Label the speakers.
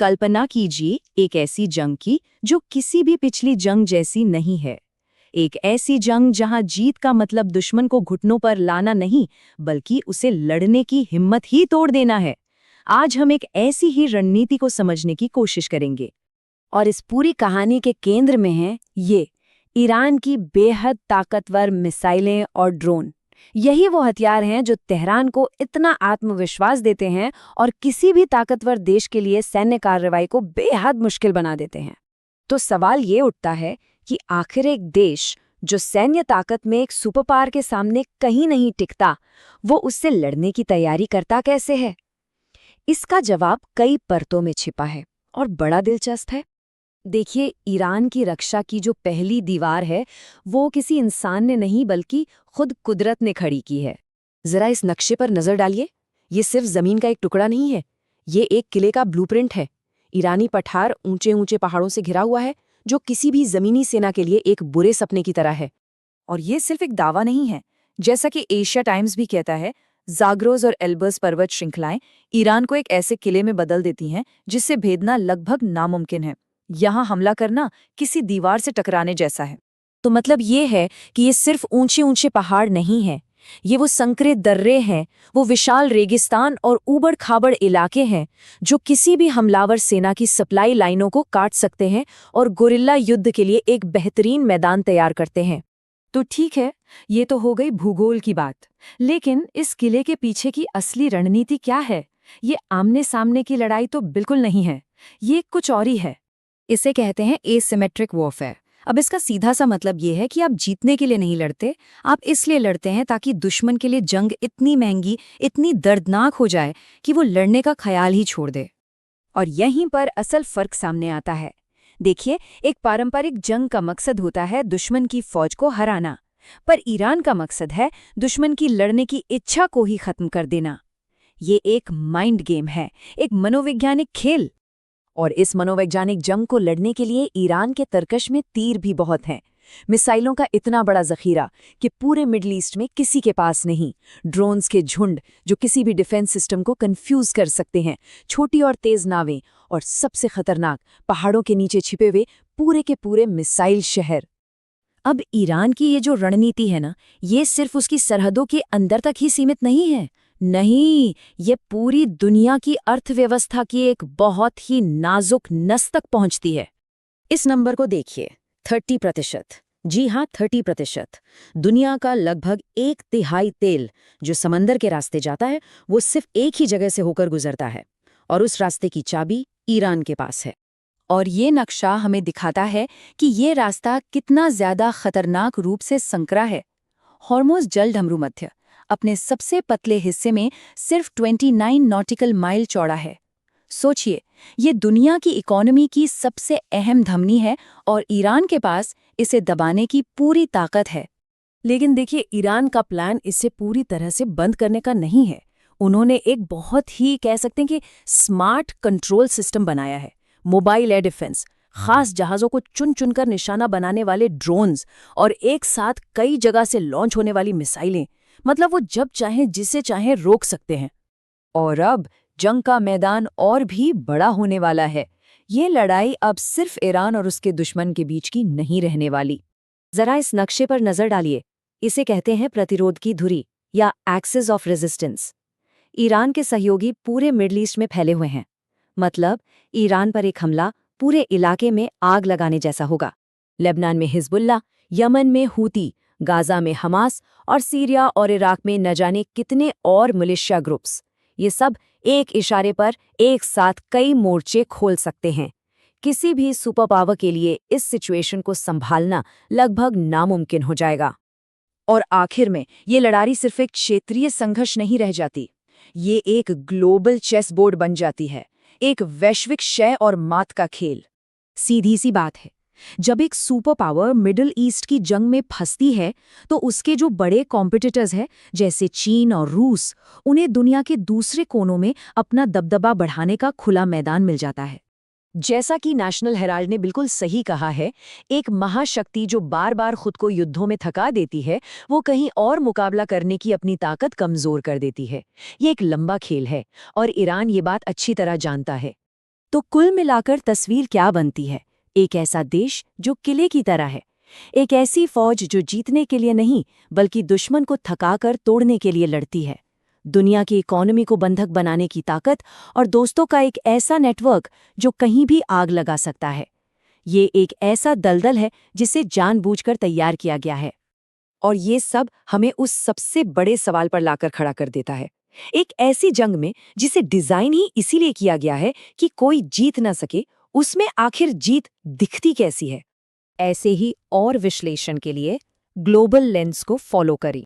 Speaker 1: कल्पना कीजिए एक ऐसी जंग की जो किसी भी पिछली जंग जैसी नहीं है। एक ऐसी जंग जहां जीत का मतलब दुश्मन को घुटनों पर लाना नहीं, बल्कि उसे लड़ने की हिम्मत ही तोड़ देना है। आज हम एक ऐसी ही रणनीति को समझने की कोशिश करेंगे।
Speaker 2: और इस पूरी कहानी के केंद्र में है ये ईरान की बेहद ताकतवर मिसाइलें और ड्रोन। यही वो हथियार हैं जो तेहरान को इतना आत्मविश्वास देते हैं और किसी भी ताकतवर देश के लिए सैन्य कार्रवाई को बेहद मुश्किल बना देते हैं। तो सवाल ये उठता है कि आखिर एक देश जो सैन्य ताकत में एक सुपर पावर के सामने कहीं नहीं टिकता, वो उससे लड़ने की तैयारी करता कैसे है? इसका जवाब कई परतों में छिपा है और बड़ा दिलचस्प है। देखिए, ईरान की रक्षा की जो पहली दीवार है, वो किसी इंसान ने नहीं बल्कि खुद कुदरत ने खड़ी की है। जरा इस नक्शे पर नजर डालिए। ये सिर्फ जमीन का एक टुकड़ा नहीं है, ये एक किले का ब्लूप्रिंट है। ईरानी पठार ऊंचे ऊंचे पहाड़ों से घिरा हुआ है, जो किसी भी जमीनी सेना के लिए एक बुरे सपने की तरह है।
Speaker 3: और ये सिर्फ एक दावा नहीं है। जैसा कि एशिया टाइम्स भी कहता है, जाग्रोस और एल्बर्स पर्वत श्रृंखलाएं ईरान को एक ऐसे किले में बदल देती हैं जिससे भेदना लगभग नामुमकिन है। यहाँ हमला करना किसी दीवार से टकराने जैसा है।
Speaker 2: तो मतलब ये है कि ये सिर्फ ऊंचे ऊंचे पहाड़ नहीं है, ये वो संकरे दर्रे हैं, वो विशाल रेगिस्तान और ऊबड़ खाबड़ इलाके हैं जो किसी भी हमलावर सेना की सप्लाई लाइनों को काट सकते हैं और गुरिल्ला युद्ध के लिए एक बेहतरीन मैदान तैयार करते हैं।
Speaker 3: तो ठीक है, ये तो हो गई भूगोल की बात, लेकिन इस किले के पीछे की असली रणनीति क्या है? ये आमने सामने की लड़ाई तो बिल्कुल नहीं है, ये कुछ और ही है। इसे कहते हैं एसिमेट्रिक वॉरफेयर। अब इसका सीधा सा मतलब ये है कि आप जीतने के लिए नहीं लड़ते, आप इसलिए लड़ते हैं ताकि दुश्मन के लिए जंग इतनी महंगी, इतनी दर्दनाक हो जाए कि वो लड़ने का ख्याल ही छोड़ दे। और यहीं पर असल फर्क सामने आता है। देखिए, एक पारंपरिक जंग का मकसद होता है दुश्मन की फौज को हराना, पर ईरान का मकसद है दुश्मन की लड़ने की इच्छा को ही खत्म कर देना। ये एक माइंड गेम है, एक मनोवैज्ञानिक खेल। और इस मनोवैज्ञानिक जंग को लड़ने के लिए ईरान के तरकश में तीर भी बहुत हैं। मिसाइलों का इतना बड़ा जखीरा कि पूरे मिडल ईस्ट में किसी के पास नहीं। ड्रोन्स के झुंड जो किसी भी डिफेंस सिस्टम को कंफ्यूज कर सकते हैं। छोटी और तेज नावें, और सबसे खतरनाक पहाड़ों के नीचे छिपे हुए पूरे के पूरे मिसाइल शहर। अब ईरान की ये जो रणनीति है ना, ये सिर्फ उसकी सरहदों के अंदर तक ही सीमित नहीं है। नहीं, ये पूरी दुनिया की अर्थव्यवस्था की एक बहुत ही नाजुक नस तक पहुंचती है। इस नंबर को देखिए, 30%। जी हाँ, 30%। दुनिया का लगभग 1/3 तेल जो समंदर के रास्ते जाता है, वो सिर्फ एक ही जगह से होकर गुजरता है, और उस रास्ते की चाबी ईरान के पास है। और ये नक्शा हमें दिखाता है कि ये रास्ता कितना ज्यादा खतरनाक रूप से संकरा है। हॉर्मुज़ जलढमरू मध्य अपने सबसे पतले हिस्से में सिर्फ 29 नॉटिकल माइल चौड़ा है। सोचिए, ये दुनिया की इकोनॉमी की सबसे अहम धमनी है और ईरान के पास इसे दबाने की पूरी ताकत है।
Speaker 2: लेकिन देखिए, ईरान का प्लान इसे पूरी तरह से बंद करने का नहीं है। उन्होंने एक बहुत ही कह सकते हैं कि स्मार्ट कंट्रोल सिस्टम बनाया है। मोबाइल एयर डिफेंस, खास जहाज़ों को चुन चुनकर निशाना बनाने वाले ड्रोन्स, और एक साथ कई जगह से लॉन्च होने वाली मिसाइलें। मतलब वो जब चाहें जिसे चाहें रोक सकते हैं। और अब जंग का मैदान और भी बड़ा होने वाला है। ये लड़ाई अब सिर्फ ईरान और उसके दुश्मन के बीच की नहीं रहने वाली। जरा इस नक्शे पर नजर डालिए। इसे कहते हैं प्रतिरोध की धुरी या एक्सिस ऑफ रेजिस्टेंस। ईरान के सहयोगी पूरे मिडल ईस्ट में फैले हुए हैं। मतलब ईरान पर एक हमला पूरे इलाके में आग लगाने जैसा होगा। लेबनान में हिजबुल्ला, यमन में हूती, गाजा में हमास, और सीरिया और इराक में न जाने कितने और मिलिशिया ग्रुप्स। ये सब एक इशारे पर एक साथ कई मोर्चे खोल सकते हैं। किसी भी सुपर पावर के लिए इस सिचुएशन को संभालना लगभग नामुमकिन हो जाएगा।
Speaker 3: और आखिर में ये लड़ाई सिर्फ एक क्षेत्रीय संघर्ष नहीं रह जाती, ये एक ग्लोबल चेस बोर्ड बन जाती है, एक वैश्विक क्षय और मात का खेल। सीधी सी बात है, जब एक सुपर पावर मिडिल ईस्ट की जंग में फंसती है, तो उसके जो बड़े कॉम्पिटिटर्स हैं जैसे चीन और रूस, उन्हें दुनिया के दूसरे कोनों में अपना दबदबा बढ़ाने का खुला मैदान मिल जाता है। जैसा कि नेशनल हेराल्ड ने बिल्कुल सही कहा है, एक महाशक्ति जो बार बार खुद को युद्धों में थका देती है, वो कहीं और मुकाबला करने की अपनी ताकत कमजोर कर देती है। ये एक लंबा खेल है और ईरान ये बात अच्छी तरह जानता है।
Speaker 1: तो कुल मिलाकर तस्वीर क्या बनती है? एक ऐसा देश जो किले की तरह है, एक ऐसी फौज जो जीतने के लिए नहीं बल्कि दुश्मन को थकाकर तोड़ने के लिए लड़ती है, दुनिया की इकोनॉमी को बंधक बनाने की ताकत और दोस्तों का एक ऐसा नेटवर्क जो कहीं भी आग लगा सकता है। ये एक ऐसा दलदल है जिसे जानबूझकर तैयार किया गया है। और ये सब हमें उस सबसे बड़े सवाल पर लाकर खड़ा कर देता है, एक ऐसी जंग में जिसे डिजाइन ही इसीलिए किया गया है कि कोई जीत न सके, उसमें आखिर जीत दिखती कैसी है?
Speaker 3: ऐसे ही और विश्लेषण के लिए ग्लोबल लेंस को फॉलो करें।